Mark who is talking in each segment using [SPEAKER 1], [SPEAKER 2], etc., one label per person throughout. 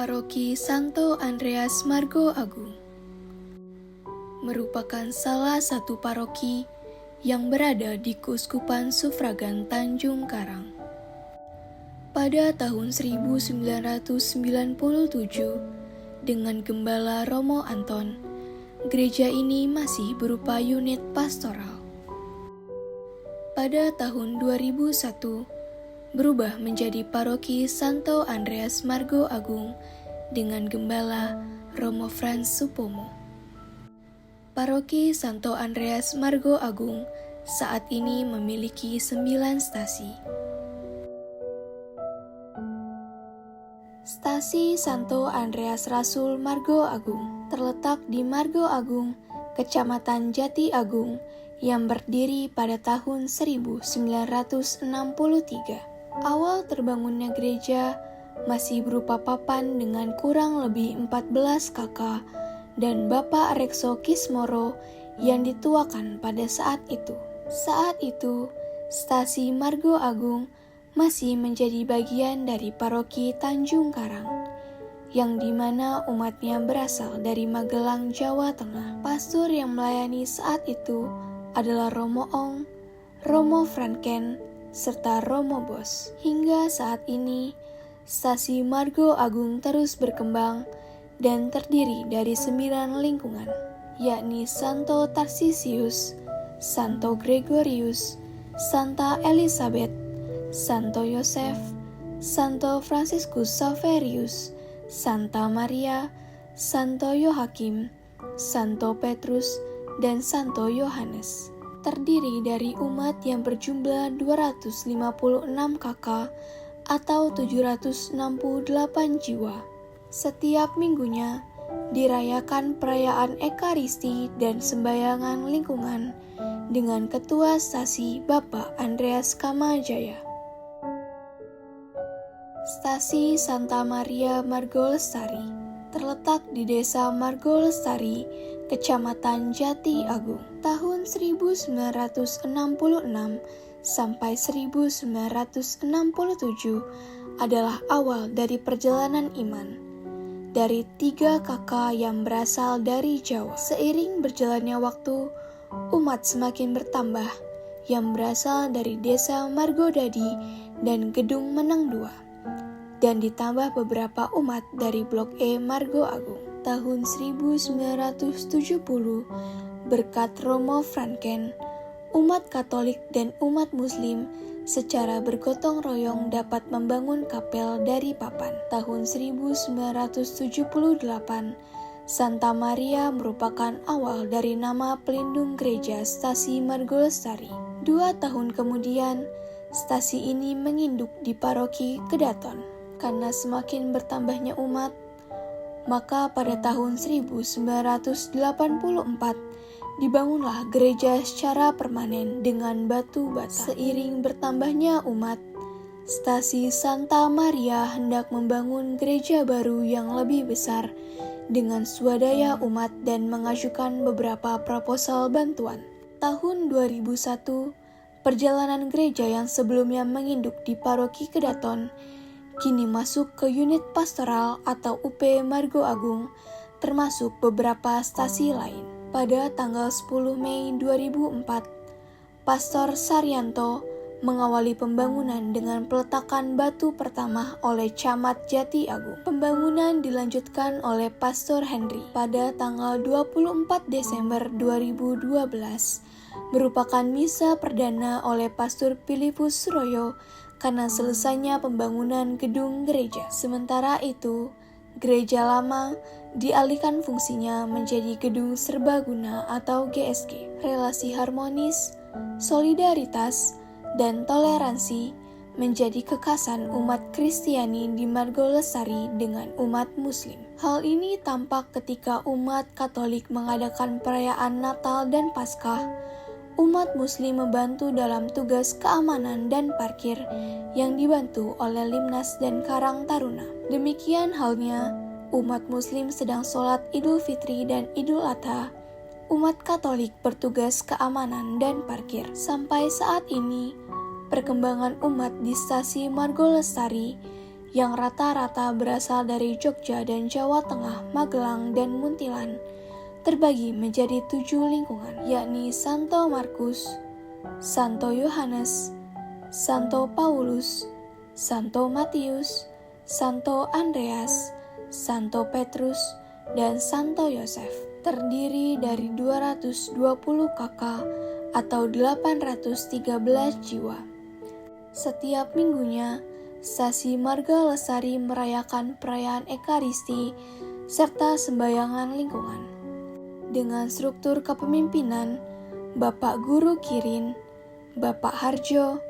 [SPEAKER 1] Paroki Santo Andreas Margo Agung merupakan salah satu paroki yang berada di Keuskupan Sufragan Tanjung Karang. Pada tahun 1997, dengan Gembala Romo Anton, gereja ini masih berupa unit pastoral. Pada tahun 2001, berubah menjadi Paroki Santo Andreas Margo Agung dengan Gembala Romo Frans Supomo. Paroki Santo Andreas Margo Agung saat ini memiliki 9 stasi. Stasi Santo Andreas Rasul Margo Agung terletak di Margo Agung, Kecamatan Jati Agung, yang berdiri pada tahun 1963. Awal terbangunnya gereja masih berupa papan dengan kurang lebih 14 kakak dan Bapak Rekso Kismoro yang dituakan pada saat itu. Saat itu, stasi Margo Agung masih menjadi bagian dari Paroki Tanjung Karang, yang dimana umatnya berasal dari Magelang, Jawa Tengah. Pastor yang melayani saat itu adalah Romo Ong, Romo Franken, serta Romo Bos. Hingga saat ini, stasi Margo Agung terus berkembang dan terdiri dari 9 lingkungan, yakni Santo Tarsisius, Santo Gregorius, Santa Elizabeth, Santo Yosef, Santo Franciscus Saverius, Santa Maria, Santo Yohakim, Santo Petrus, dan Santo Yohanes. Terdiri dari umat yang berjumlah 256 kakak atau 768 jiwa. Setiap minggunya dirayakan perayaan Ekaristi dan sembayangan lingkungan dengan Ketua Stasi Bapak Andreas Kamajaya. Stasi Santa Maria Margolestari terletak di Desa Margolestari, Kecamatan Jati Agung. Tahun 1966 sampai 1967 adalah awal dari perjalanan iman dari 3 kakak yang berasal dari Jawa. Seiring berjalannya waktu, umat semakin bertambah yang berasal dari Desa Margodadi dan Gedung Meneng II, dan ditambah beberapa umat dari Blok E Margo Agung. Tahun 1970, berkat Romo Franken, umat Katolik dan umat Muslim secara bergotong royong dapat membangun kapel dari papan. Tahun 1978, Santa Maria merupakan awal dari nama pelindung gereja Stasi Margolestari. 2 tahun kemudian, stasi ini menginduk di Paroki Kedaton. Karena semakin bertambahnya umat, maka pada tahun 1984 dibangunlah gereja secara permanen dengan batu bata. Seiring bertambahnya umat, stasi Santa Maria hendak membangun gereja baru yang lebih besar dengan swadaya umat dan mengajukan beberapa proposal bantuan. Tahun 2001, perjalanan gereja yang sebelumnya menginduk di Paroki Kedaton kini masuk ke unit pastoral atau UP Margo Agung, termasuk beberapa stasi lain. Pada tanggal 10 Mei 2004, Pastor Saryanto mengawali pembangunan dengan peletakan batu pertama oleh Camat Jati Agung. Pembangunan dilanjutkan oleh Pastor Henry pada tanggal 24 Desember 2012, merupakan misa perdana oleh Pastor Filipus Suroyo karena selesainya pembangunan gedung gereja. Sementara itu, gereja lama dialihkan fungsinya menjadi gedung serbaguna atau GSG. Relasi harmonis, solidaritas, dan toleransi menjadi kekhasan umat Kristiani di Margolestari dengan umat Muslim. Hal ini tampak ketika umat Katolik mengadakan perayaan Natal dan Paskah. Umat Muslim membantu dalam tugas keamanan dan parkir yang dibantu oleh Limnas dan Karang Taruna. Demikian halnya, umat Muslim sedang sholat Idul Fitri dan Idul Adha, umat Katolik bertugas keamanan dan parkir. Sampai saat ini, perkembangan umat di Stasi Margolestari yang rata-rata berasal dari Jogja dan Jawa Tengah, Magelang, dan Muntilan, terbagi menjadi 7 lingkungan, yakni Santo Markus, Santo Yohanes, Santo Paulus, Santo Matius, Santo Andreas, Santo Petrus, dan Santo Yosef. Terdiri dari 220 kakak atau 813 jiwa. Setiap minggunya, Stasi Marga Lesari merayakan perayaan Ekaristi serta sembayangan lingkungan. Dengan struktur kepemimpinan, Bapak Guru Kirin, Bapak Harjo,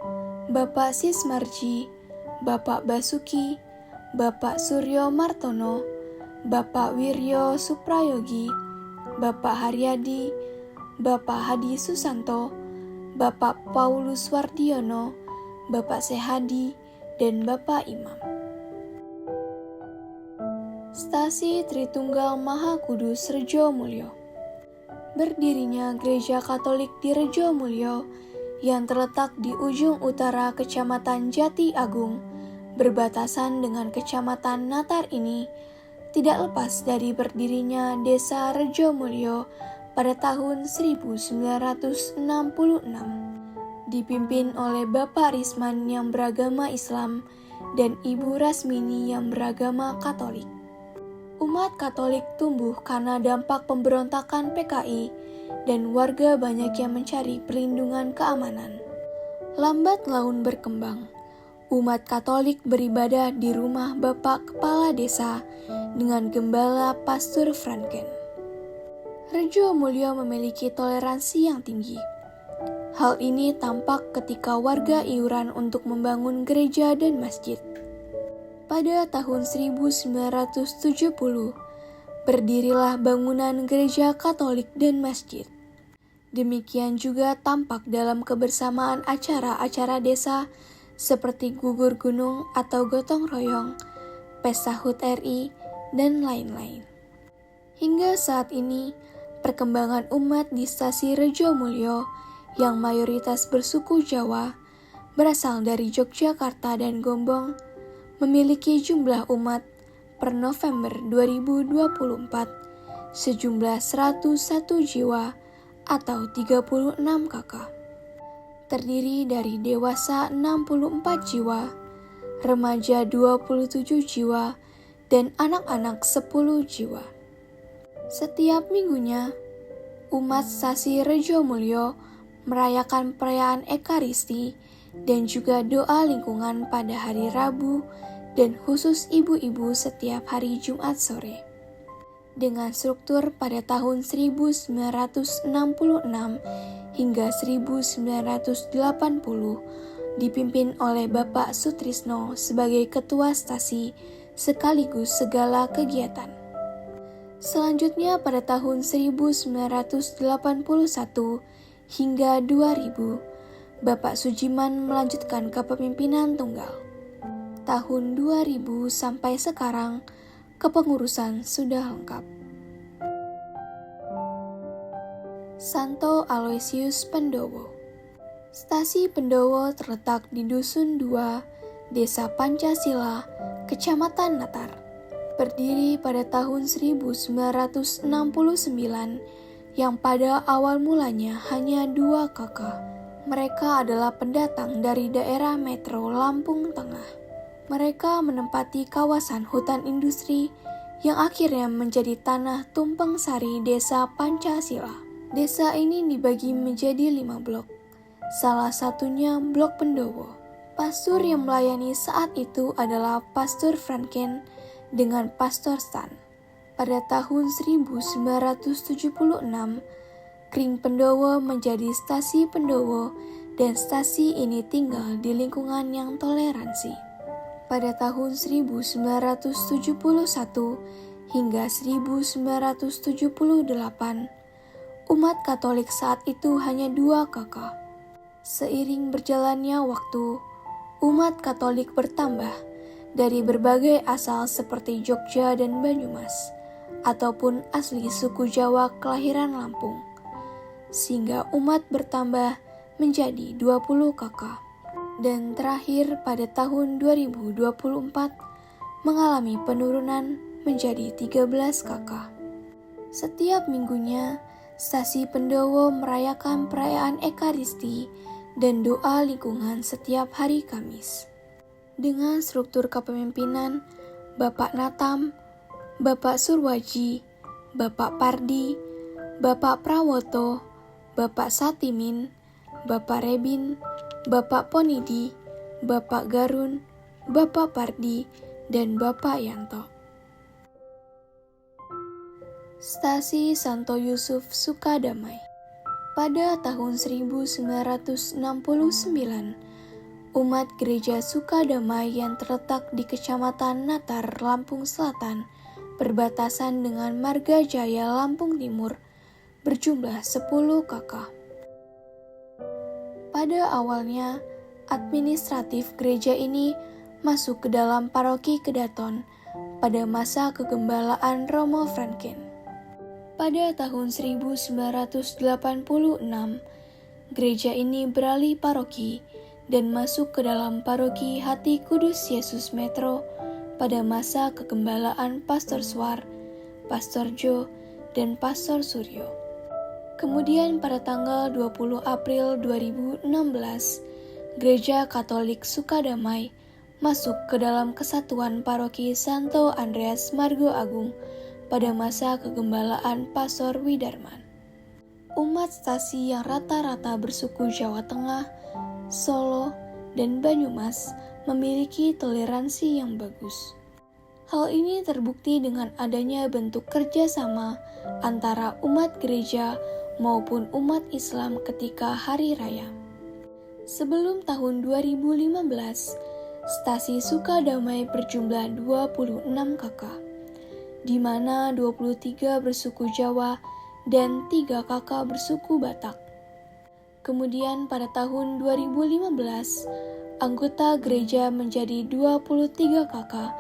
[SPEAKER 1] Bapak Sismarji, Bapak Basuki, Bapak Suryo Martono, Bapak Wiryo Suprayogi, Bapak Haryadi, Bapak Hadi Susanto, Bapak Paulus Wardiono, Bapak Sehadi, dan Bapak Imam. Stasi Tritunggal Maha Kudus Rejo Mulyo. Berdirinya Gereja Katolik di Rejo Mulyo yang terletak di ujung utara Kecamatan Jati Agung, berbatasan dengan Kecamatan Natar ini, tidak lepas dari berdirinya Desa Rejo Mulyo pada tahun 1966. Dipimpin oleh Bapak Risman yang beragama Islam dan Ibu Rasmini yang beragama Katolik. Umat Katolik tumbuh karena dampak pemberontakan PKI dan warga banyak yang mencari perlindungan keamanan. Lambat laun berkembang, umat Katolik beribadah di rumah Bapak Kepala Desa dengan Gembala Pastur Franken. Rejo Mulyo memiliki toleransi yang tinggi. Hal ini tampak ketika warga iuran untuk membangun gereja dan masjid. Pada tahun 1970, berdirilah bangunan gereja Katolik dan masjid. Demikian juga tampak dalam kebersamaan acara-acara desa seperti gugur gunung atau gotong royong, pesta HUT RI, dan lain-lain. Hingga saat ini, perkembangan umat di Stasi Rejo Mulyo yang mayoritas bersuku Jawa, berasal dari Yogyakarta dan Gombong, memiliki jumlah umat per November 2024 sejumlah 101 jiwa atau 36 kakak. Terdiri dari dewasa 64 jiwa, remaja 27 jiwa, dan anak-anak 10 jiwa. Setiap minggunya, umat Stasi Rejo Mulyo merayakan perayaan Ekaristi dan juga doa lingkungan pada hari Rabu dan khusus ibu-ibu setiap hari Jumat sore. Dengan struktur pada tahun 1966 hingga 1980 dipimpin oleh Bapak Sutrisno sebagai Ketua Stasi sekaligus segala kegiatan. Selanjutnya pada tahun 1981 hingga 2000, Bapak Sujiman melanjutkan kepemimpinan tunggal. Tahun 2000 sampai sekarang, kepengurusan sudah lengkap. Santo Aloysius Pendowo. Stasi Pendowo terletak di Dusun 2, Desa Pancasila, Kecamatan Natar. Berdiri pada tahun 1969, yang pada awal mulanya hanya 2 kakak. Mereka adalah pendatang dari daerah Metro Lampung Tengah. Mereka menempati kawasan hutan industri yang akhirnya menjadi tanah tumpeng sari Desa Pancasila. Desa ini dibagi menjadi 5 blok. Salah satunya Blok Pendowo. Pastur yang melayani saat itu adalah Pastur Franken dengan Pastor Stan. Pada tahun 1976, Kring Pendowo menjadi Stasi Pendowo dan stasi ini tinggal di lingkungan yang toleransi. Pada tahun 1971 hingga 1978, umat Katolik saat itu hanya 2 kakak. Seiring berjalannya waktu, umat Katolik bertambah dari berbagai asal seperti Jogja dan Banyumas, ataupun asli suku Jawa kelahiran Lampung, sehingga umat bertambah menjadi 20 kakak. Dan terakhir pada tahun 2024, mengalami penurunan menjadi 13 kakak. Setiap minggunya, stasi Pendowo merayakan perayaan Ekaristi dan doa lingkungan setiap hari Kamis. Dengan struktur kepemimpinan Bapak Natam, Bapak Surwaji, Bapak Pardi, Bapak Prawoto, Bapak Satimin, Bapak Rebin, Bapak Ponidi, Bapak Garun, Bapak Pardi, dan Bapak Yanto. Stasi Santo Yusuf Sukadamai. Pada tahun 1969, umat Gereja Sukadamai yang terletak di Kecamatan Natar, Lampung Selatan, berbatasan dengan Marga Jaya, Lampung Timur, berjumlah 10 kakak. Pada awalnya, administratif gereja ini masuk ke dalam paroki Kedaton pada masa kegembalaan Romo Franken. Pada tahun 1986, gereja ini beralih paroki dan masuk ke dalam paroki Hati Kudus Yesus Metro pada masa kegembalaan Pastor Swar, Pastor Jo, dan Pastor Suryo. Kemudian pada tanggal 20 April 2016, Gereja Katolik Sukadamai masuk ke dalam kesatuan paroki Santo Andreas Margo Agung pada masa kegembalaan Pastor Widarman. Umat stasi yang rata-rata bersuku Jawa Tengah, Solo, dan Banyumas memiliki toleransi yang bagus. Hal ini terbukti dengan adanya bentuk kerjasama antara umat gereja maupun umat Islam ketika hari raya. Sebelum tahun 2015, stasi Sukadamai berjumlah 26 kakak, di mana 23 bersuku Jawa dan 3 kakak bersuku Batak. Kemudian pada tahun 2015, anggota gereja menjadi 23 kakak,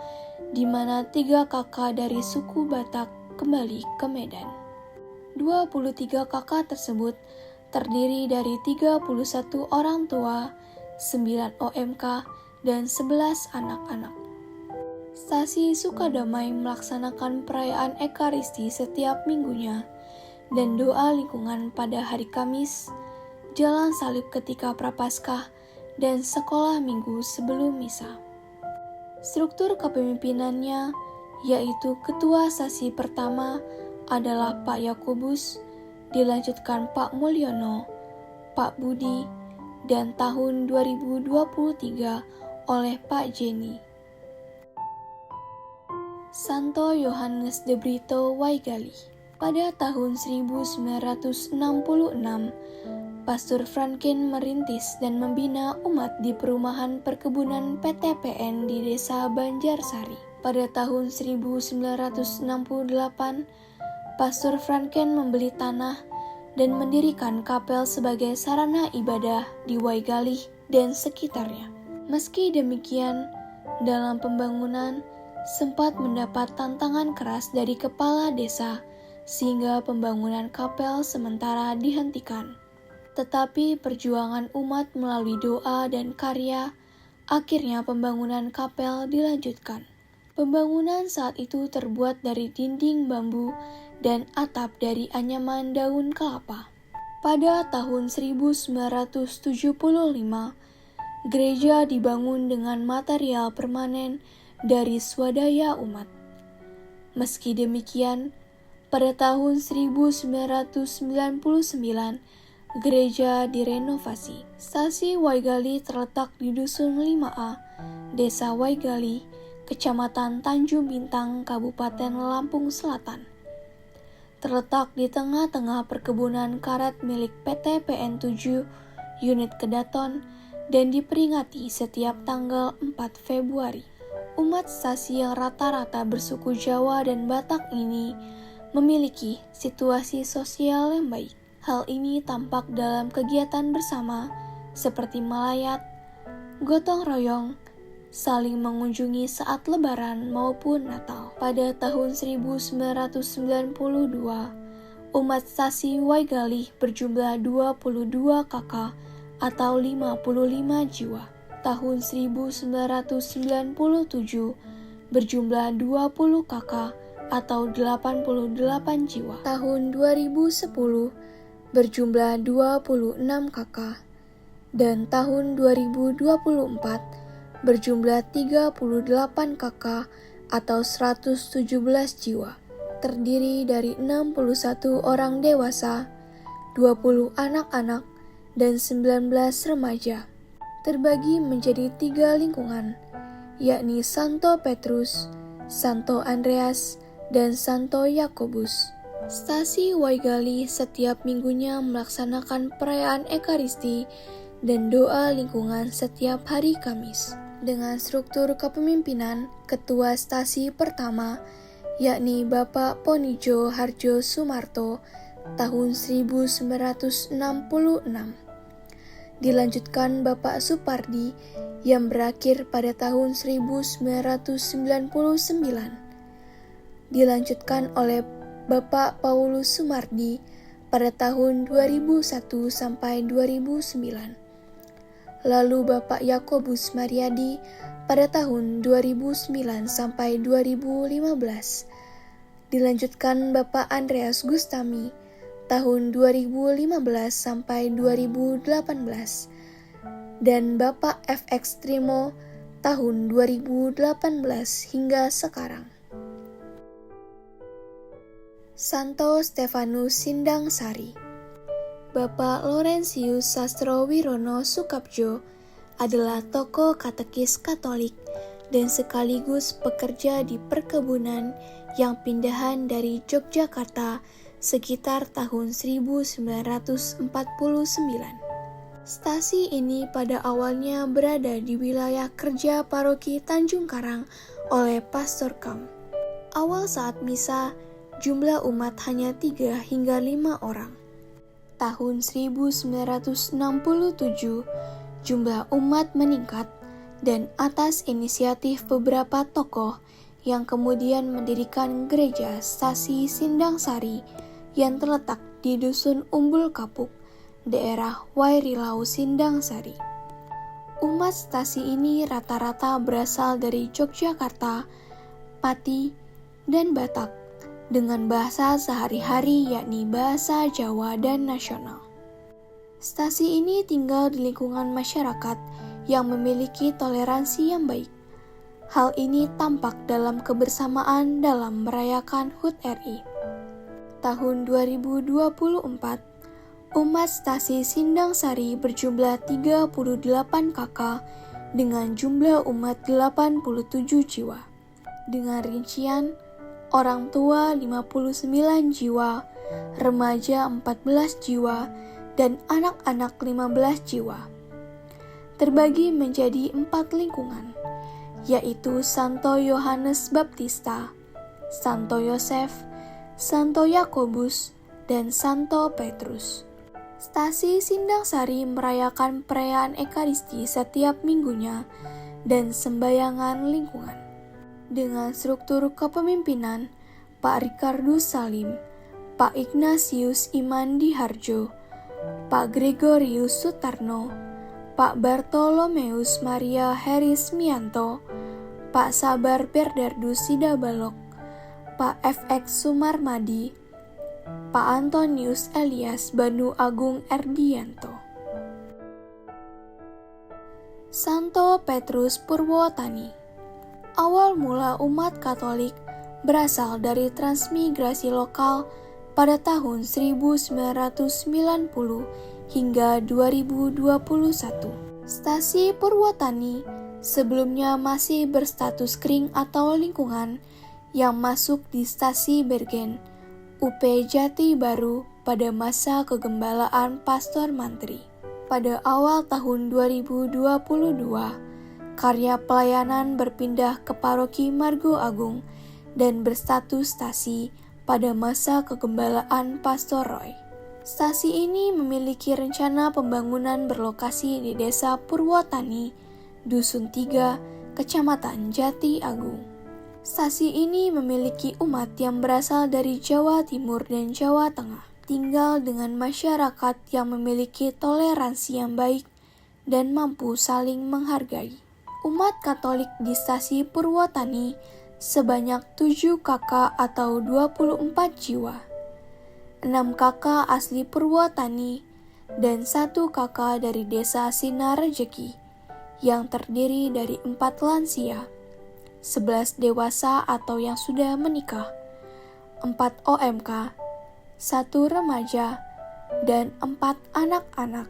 [SPEAKER 1] di mana 3 kakak dari suku Batak kembali ke Medan. 23 kakak tersebut terdiri dari 31 orang tua, 9 OMK, dan 11 anak-anak. Stasi Sukadamai melaksanakan perayaan Ekaristi setiap minggunya dan doa lingkungan pada hari Kamis, jalan salib ketika Prapaskah, dan sekolah minggu sebelum misa. Struktur kepemimpinannya yaitu ketua stasi pertama adalah Pak Yakobus, dilanjutkan Pak Mulyono, Pak Budi, dan tahun 2023 oleh Pak Jenny. Santo Yohanes de Brito Waigali. Pada tahun 1966, Pastor Franken merintis dan membina umat di perumahan perkebunan PTPN di Desa Banjarsari. Pada tahun 1968, Pastor Franken membeli tanah dan mendirikan kapel sebagai sarana ibadah di Waigali dan sekitarnya. Meski demikian, dalam pembangunan sempat mendapat tantangan keras dari kepala desa sehingga pembangunan kapel sementara dihentikan. Tetapi perjuangan umat melalui doa dan karya, akhirnya pembangunan kapel dilanjutkan. Pembangunan saat itu terbuat dari dinding bambu dan atap dari anyaman daun kelapa. Pada tahun 1975, gereja dibangun dengan material permanen dari swadaya umat. Meski demikian, pada tahun 1999, gereja direnovasi. Stasi Waigali terletak di Dusun 5A, Desa Waigali, Kecamatan Tanjung Bintang, Kabupaten Lampung Selatan. Terletak di tengah-tengah perkebunan karet milik PT PN 7 unit Kedaton dan diperingati setiap tanggal 4 Februari. Umat stasi yang rata-rata bersuku Jawa dan Batak ini memiliki situasi sosial yang baik. Hal ini tampak dalam kegiatan bersama seperti melayat, gotong royong, saling mengunjungi saat Lebaran maupun Natal. Pada tahun 1992, umat stasi Waigali berjumlah 22 kakak atau 55 jiwa. Tahun 1997, berjumlah 20 kakak atau 88 jiwa. Tahun 2010 berjumlah 26 kakak. Dan tahun 2024 berjumlah 38 kakak atau 117 jiwa. Terdiri dari 61 orang dewasa, 20 anak-anak, dan 19 remaja. Terbagi menjadi 3 lingkungan, yakni Santo Petrus, Santo Andreas, dan Santo Yakobus. Stasi Waigali setiap minggunya melaksanakan perayaan Ekaristi dan doa lingkungan setiap hari Kamis. Dengan struktur kepemimpinan Ketua Stasi pertama, yakni Bapak Ponijo Harjo Sumarto, tahun 1966. Dilanjutkan Bapak Supardi yang berakhir pada tahun 1999. Dilanjutkan oleh Bapak Paulus Sumardi pada tahun 2001 sampai 2009. Lalu Bapak Yakobus Mariadi pada tahun 2009 sampai 2015. Dilanjutkan Bapak Andreas Gustami tahun 2015 sampai 2018 dan Bapak FX Trimo tahun 2018 hingga sekarang. Santo Stefanus Sindang Sari. Bapak Laurentius Sastro Wirono Sukapjo adalah tokoh katekis Katolik dan sekaligus pekerja di perkebunan yang pindahan dari Yogyakarta sekitar tahun 1949. Stasi ini pada awalnya berada di wilayah kerja paroki Tanjung Karang oleh Pastor Kam. Awal saat misa, jumlah umat hanya 3 hingga 5 orang. Tahun 1967, jumlah umat meningkat dan atas inisiatif beberapa tokoh yang kemudian mendirikan gereja Stasi Sindang Sari yang terletak di Dusun Umbul Kapuk, daerah Wairilau Sindang Sari. Umat Stasi ini rata-rata berasal dari Yogyakarta, Pati, dan Batak, dengan bahasa sehari-hari yakni bahasa Jawa dan nasional. Stasi ini tinggal di lingkungan masyarakat yang memiliki toleransi yang baik. Hal ini tampak dalam kebersamaan dalam merayakan HUT RI. Tahun 2024, umat Stasi Sindang Sari berjumlah 38 kakak dengan jumlah umat 87 jiwa. Dengan rincian, orang tua 59 jiwa, remaja 14 jiwa, dan anak-anak 15 jiwa. Terbagi menjadi 4 lingkungan, yaitu Santo Yohanes Baptista, Santo Yosef, Santo Yakobus, dan Santo Petrus. Stasi Sindang Sari merayakan perayaan Ekaristi setiap minggunya dan sembayangan lingkungan. Dengan struktur kepemimpinan Pak Ricardus Salim, Pak Ignatius Iman Diharjo, Pak Gregorius Sutarno, Pak Bartolomeus Maria Heris Mianto, Pak Sabar Berdardus Sidabalok, Pak FX Sumarmadi, Pak Antonius Elias Banu Agung Erdianto. Santo Petrus Purwotani. Awal mula umat Katolik berasal dari transmigrasi lokal pada tahun 1990 hingga 2021. Stasi Purwotani sebelumnya masih berstatus kering atau lingkungan yang masuk di Stasi Bergen, UP Jati Baru pada masa kegembalaan Pastor Mantri. Pada awal tahun 2022, karya pelayanan berpindah ke Paroki Margo Agung dan berstatus stasi pada masa kegembalaan Pastor Roy. Stasi ini memiliki rencana pembangunan berlokasi di Desa Purwotani, Dusun 3, Kecamatan Jati Agung. Stasi ini memiliki umat yang berasal dari Jawa Timur dan Jawa Tengah, tinggal dengan masyarakat yang memiliki toleransi yang baik dan mampu saling menghargai. Umat Katolik di Stasi Purwotani sebanyak 7 kakak atau 24 jiwa. 6 kakak asli Purwotani dan 1 kakak dari desa Sinar Rejeki yang terdiri dari 4 lansia, 11 dewasa atau yang sudah menikah, 4 OMK, 1 remaja, dan 4 anak-anak,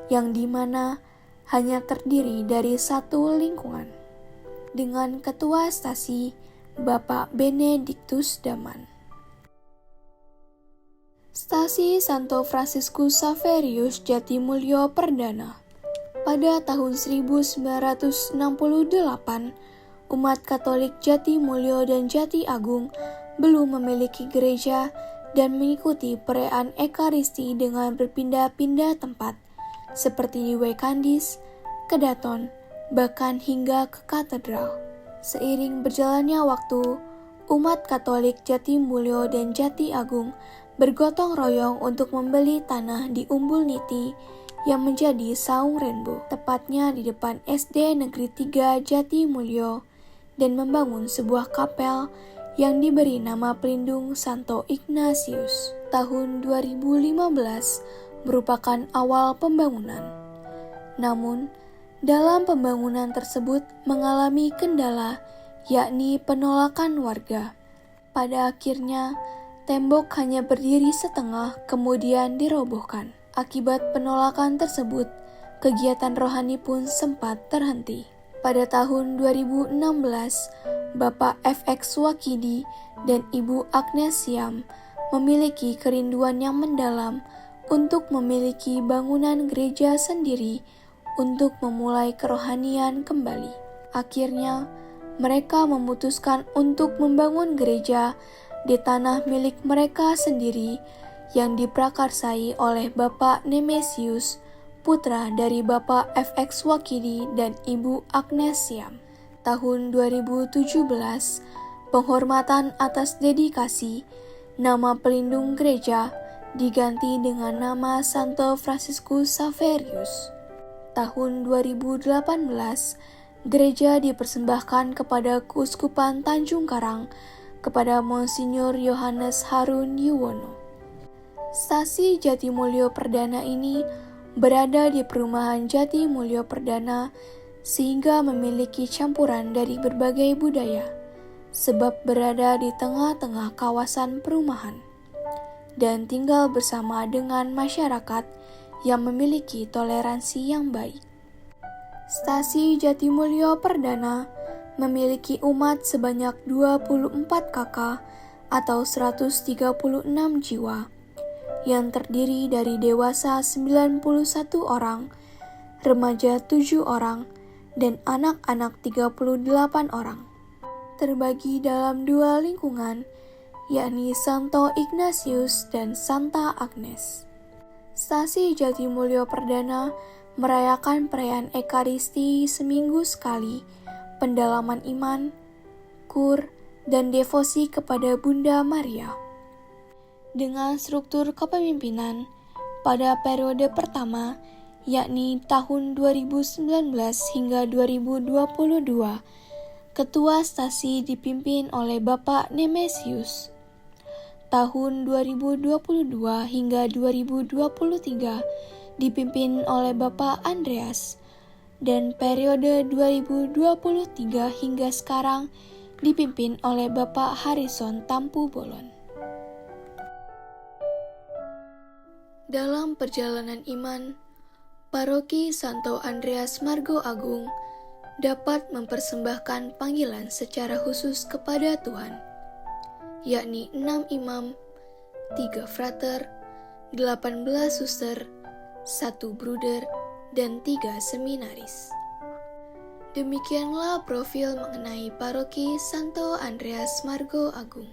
[SPEAKER 1] yang dimana hanya terdiri dari 1 lingkungan. Dengan Ketua Stasi, Bapak Benediktus Daman. Stasi Santo Fransiskus Saverius Jatimulyo Perdana. Pada tahun 1968, umat Katolik Jatimulyo dan Jati Agung belum memiliki gereja dan mengikuti perayaan Ekaristi dengan berpindah-pindah tempat, seperti di Wekandis, Kedaton, bahkan hingga ke katedral. Seiring berjalannya waktu, umat Katolik Jatimulyo dan Jati Agung bergotong royong untuk membeli tanah di Umbul Niti yang menjadi saung Rainbow, tepatnya di depan SD Negeri 3 Jatimulyo, dan membangun sebuah kapel yang diberi nama pelindung Santo Ignatius. Tahun 2015 merupakan awal pembangunan. Namun, dalam pembangunan tersebut mengalami kendala, yakni penolakan warga. Pada akhirnya, tembok hanya berdiri setengah kemudian dirobohkan. Akibat penolakan tersebut, kegiatan rohani pun sempat terhenti. Pada tahun 2016, Bapak FX Wakidi dan Ibu Agnes Siam memiliki kerinduan yang mendalam untuk memiliki bangunan gereja sendiri untuk memulai kerohanian kembali. Akhirnya, mereka memutuskan untuk membangun gereja di tanah milik mereka sendiri yang diprakarsai oleh Bapak Nemesius, putra dari Bapak FX Wakidi dan Ibu Agnes Siam. Tahun 2017, penghormatan atas dedikasi nama pelindung gereja diganti dengan nama Santo Fransiskus Saverius. Tahun 2018, gereja dipersembahkan kepada Keuskupan Tanjung Karang kepada Monsinyur Yohanes Harun Yuwono. Stasi Jatimulyo Perdana ini berada di perumahan Jatimulyo Perdana sehingga memiliki campuran dari berbagai budaya, sebab berada di tengah-tengah kawasan perumahan dan tinggal bersama dengan masyarakat yang memiliki toleransi yang baik. Stasi Jatimulyo Perdana memiliki umat sebanyak 24 kakak atau 136 jiwa, yang terdiri dari dewasa 91 orang, remaja 7 orang, dan anak-anak 38 orang. Terbagi dalam 2 lingkungan, yakni Santo Ignatius dan Santa Agnes. Stasi Jatimulyo Perdana merayakan perayaan Ekaristi seminggu sekali, pendalaman iman, kur, dan devosi kepada Bunda Maria. Dengan struktur kepemimpinan, pada periode pertama, yakni tahun 2019 hingga 2022, Ketua Stasi dipimpin oleh Bapak Nemesius. Tahun 2022 hingga 2023 dipimpin oleh Bapak Andreas, dan periode 2023 hingga sekarang dipimpin oleh Bapak Harrison Tampu Bolon. Dalam perjalanan iman, Paroki Santo Andreas Margo Agung dapat mempersembahkan panggilan secara khusus kepada Tuhan, yakni 6 imam, 3 frater, 18 suster, 1 bruder, dan 3 seminaris. Demikianlah profil mengenai Paroki Santo Andreas Margo Agung.